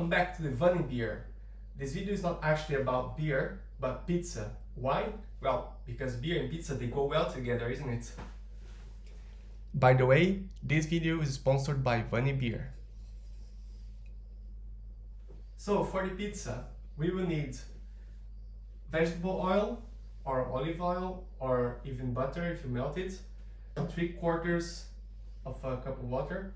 Welcome back to the Vanny Beer. This video is not actually about beer, but pizza. Why? Well, because beer and pizza, they go well together, isn't it? By the way, this video is sponsored by Vanny Beer. So for the pizza, we will need vegetable oil or olive oil or even butter if you melt it, 3/4 of a cup of water.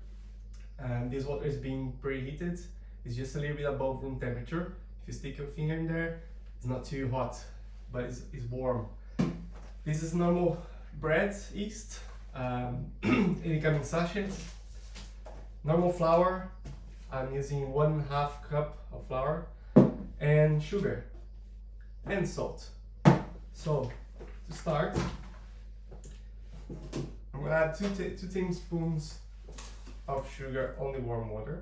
This water is being preheated. It's just a little bit above room temperature. If you stick your finger in there, it's not too hot, but it's warm. This is normal bread yeast. It comes in sachets. Normal flour. I'm using 1/2 cup of flour, and sugar and salt. So to start, I'm gonna add two tablespoons of sugar on the warm water.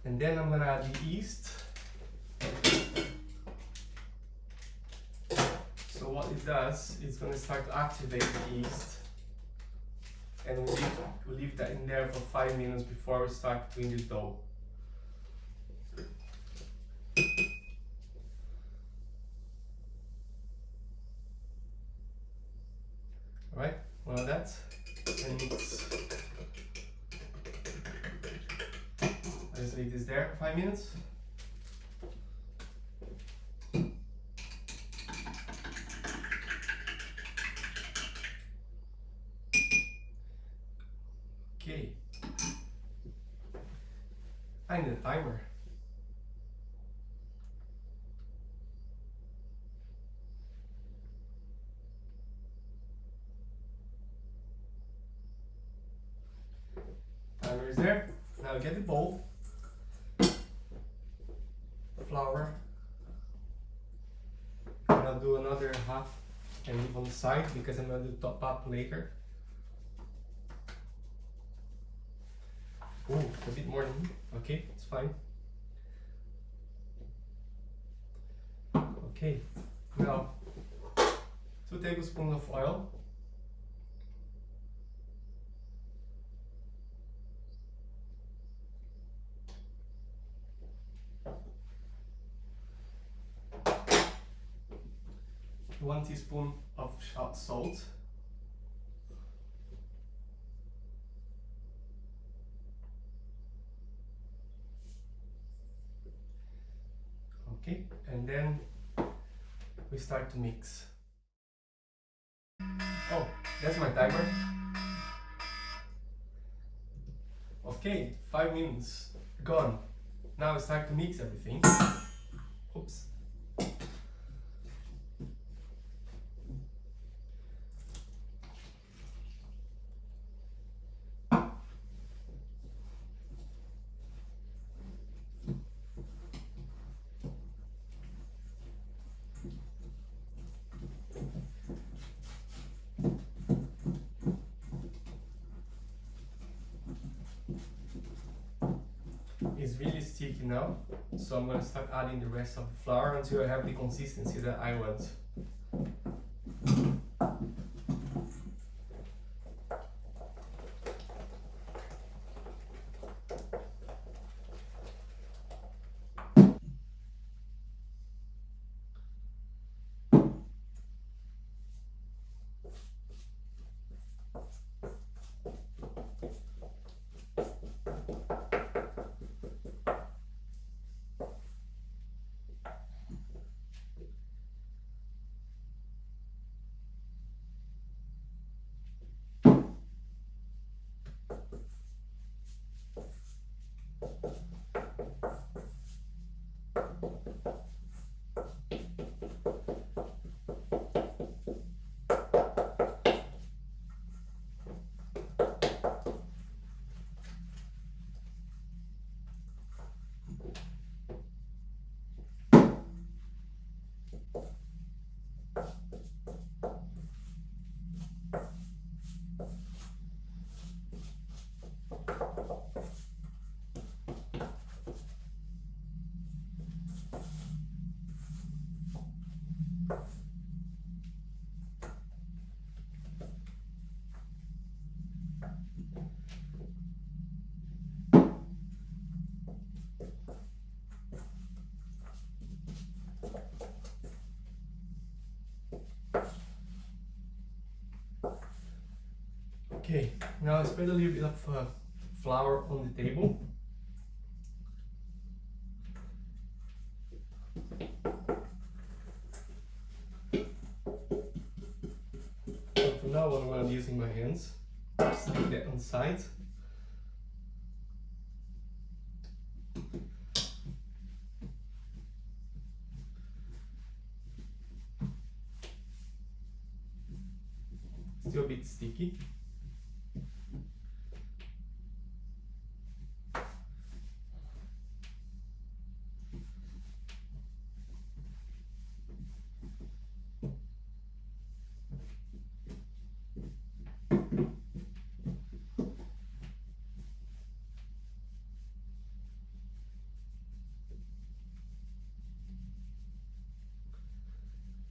And then I'm gonna add the yeast. So what it does, it's gonna start to activate the yeast. And we'll leave that in there for 5 minutes before we start doing the dough. Alright, one of that, and mix. I just leave this there for 5 minutes. Okay, I need a timer. Timer is there. Now get the bowl, flour, and I'll do another half and leave on the side because I'm going to top up later. Oh, a bit more than me. Okay, it's fine. Okay, now 2 tablespoons of oil. One teaspoon of salt. Okay, and then we start to mix. Oh, that's my timer. Okay, 5 minutes gone. Now we start to mix everything. Oops. It's really sticky now, so I'm going to start adding the rest of the flour until I have the consistency that I want. Okay, now I spread a little bit of flour on the table. And from now on, I'm going to be using my hands. Stick that on the side. Still a bit sticky.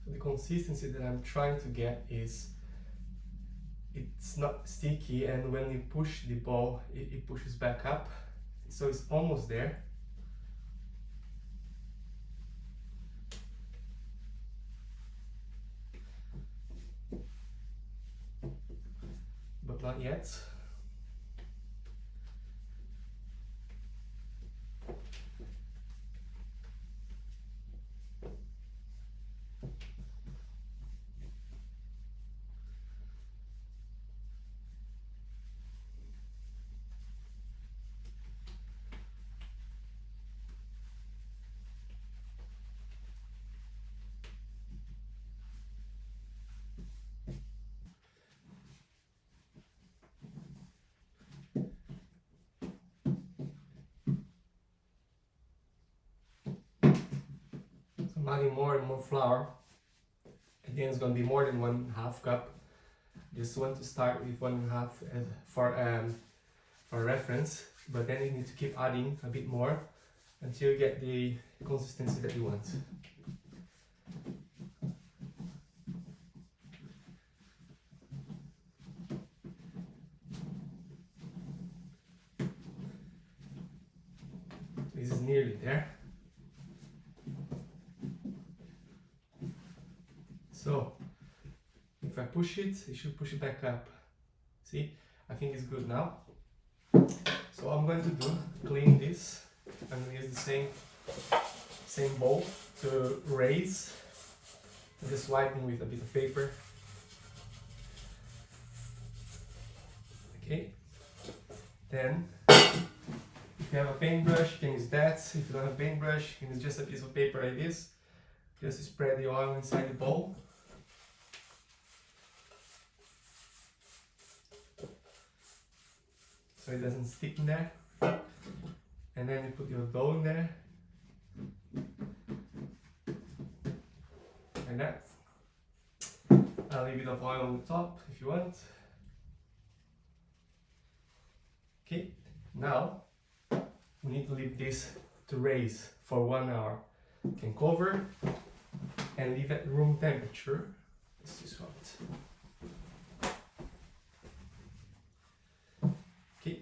So the consistency that I'm trying to get is it's not sticky, and when you push the ball, it pushes back up. So it's almost there. But not yet. I'm adding more and more flour. Again, it's going to be more than 1/2 cup. Just want to start with 1/2 for reference, but then you need to keep adding a bit more until you get the consistency that you want. This is nearly there. So, if I push it, it should push it back up. See, I think it's good now. So what I'm going to do, clean this. I'm going to use the same bowl to raise. I'm just wiping with a bit of paper. Okay. Then, if you have a paintbrush, you can use that. If you don't have a paintbrush, you can use just a piece of paper like this. Just spread the oil inside the bowl. So it doesn't stick in there. And then you put your dough in there. Like that. A little bit of oil on the top if you want. Okay, now we need to leave this to raise for 1 hour. You can cover and leave at room temperature. This is hot. Okay,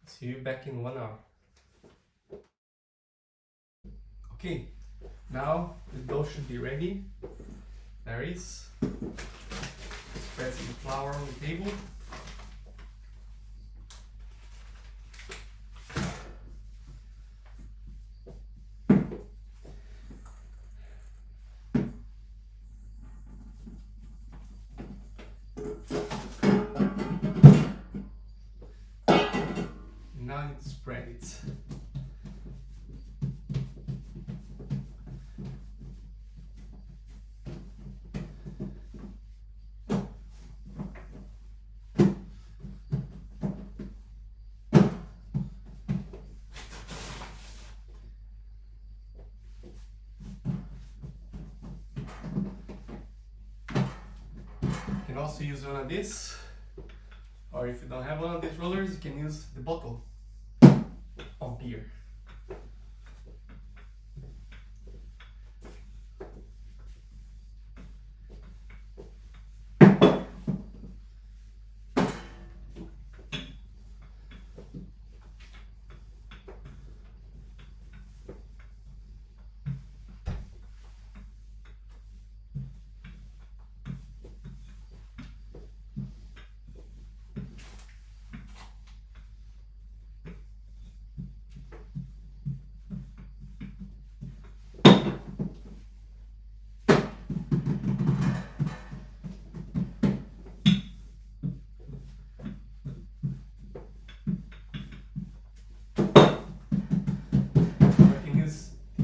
see you back in 1 hour. Okay, now the dough should be ready. There it is. Spread some flour on the table. Now I need to spread it. You can also use one of these, or if you don't have one of these rollers, you can use the bottle of beer.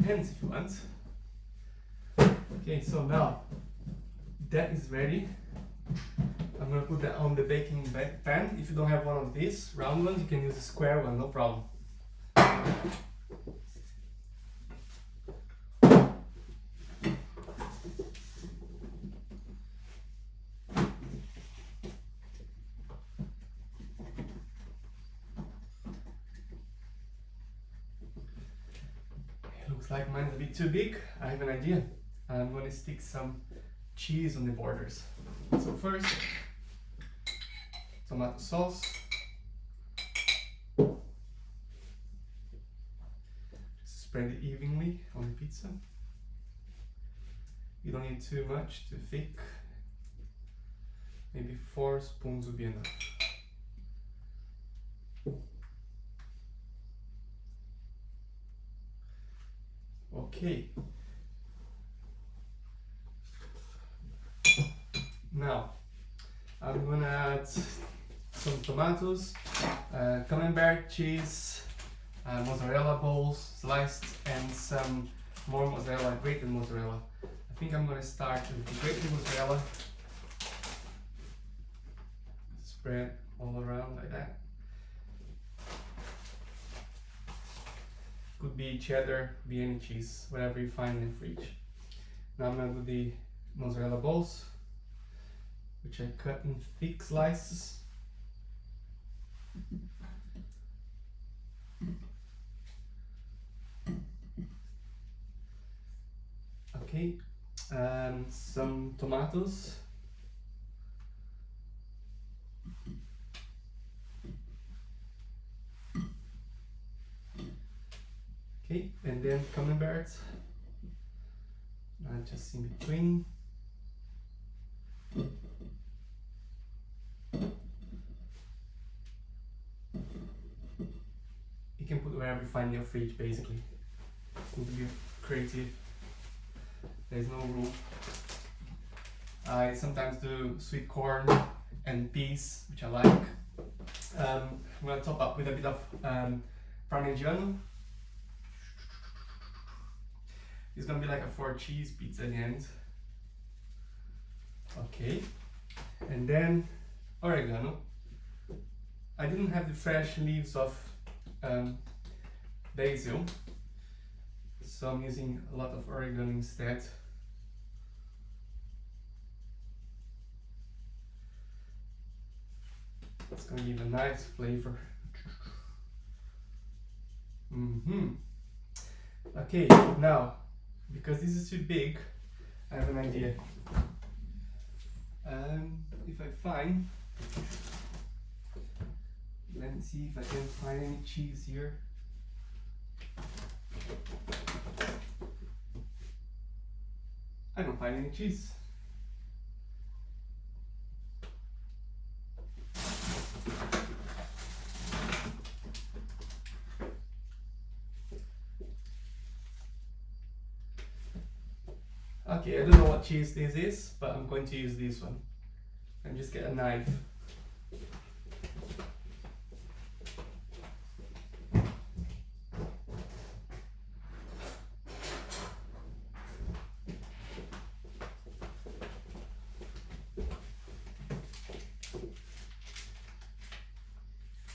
hands if you want. Okay, so now that is ready. I'm gonna put that on the baking pan. If you don't have one of these round ones, you can use a square one, no problem. It looks like mine's a bit too big. I have an idea. I'm gonna stick some cheese on the borders. So first, tomato sauce. Spread it evenly on the pizza. You don't need too much, too thick. Maybe 4 spoons would be enough. Okay. Now, I'm gonna add some tomatoes, camembert cheese, mozzarella balls sliced, and some more mozzarella, grated mozzarella. I think I'm gonna start with the grated mozzarella. Spread all around like that. Could be cheddar, be any cheese, whatever you find in the fridge. Now I'm gonna do the mozzarella balls, which I cut in thick slices. Okay, some tomatoes. Okay, and then camembert, just in between. You can put wherever you find your fridge, basically. You need to be creative. There's no rule. I sometimes do sweet corn and peas, which I like. I'm gonna top up with a bit of Parmezan. It's gonna be like a 4 cheese pizza in the end. Okay, and then oregano. I didn't have the fresh leaves of basil, so I'm using a lot of oregano instead. It's gonna give a nice flavor. Okay, now, because this is too big, I have an idea. If I find, let me see if I can find any cheese here. I don't find any cheese. Okay, I don't know what cheese this is, but I'm going to use this one. And just get a knife.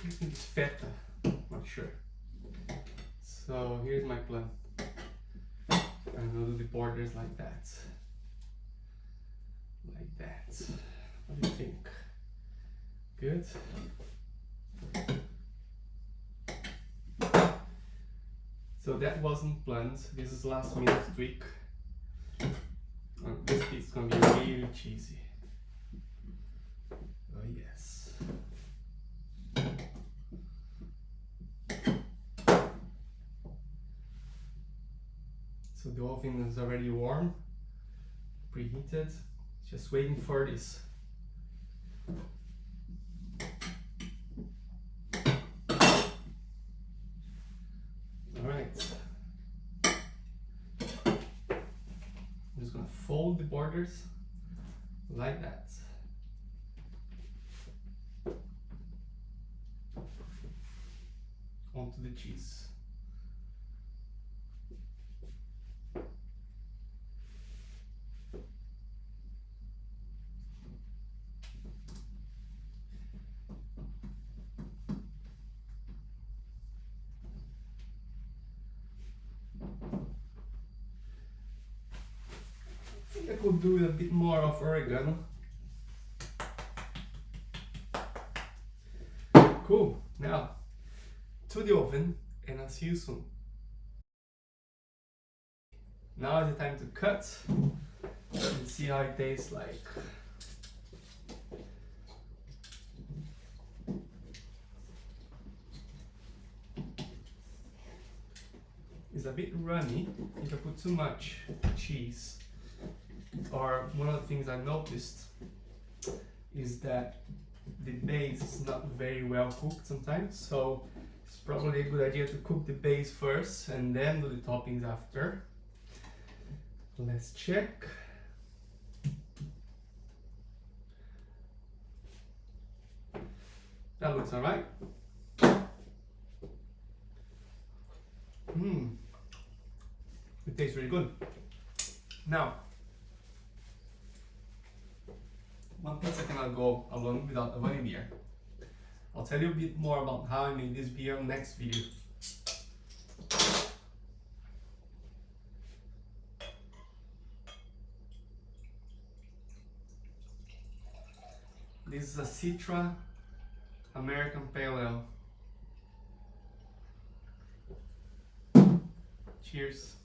I think it's feta, not sure. So here's my plan. I'm gonna do the borders like that. Like that. What do you think? Good? So that wasn't planned. This is last minute tweak. This piece is gonna be really cheesy. Oh yes. So the oven is already warm, preheated, just waiting for this. Alright. I'm just gonna fold the borders like that. Onto the cheese. could do with a bit more of oregano. Cool, now to the oven and I'll see you soon. Now is the time to cut and see how it tastes like. It's a bit runny if I put too much cheese. Or one of the things I noticed is that the base is not very well cooked sometimes, so it's probably a good idea to cook the base first and then do the toppings after. Let's check. That looks alright. It tastes really good. Now, one pizza cannot go alone without a vanilla beer. I'll tell you a bit more about how I make this beer in the next video. This is a Citra American Pale Ale. Cheers.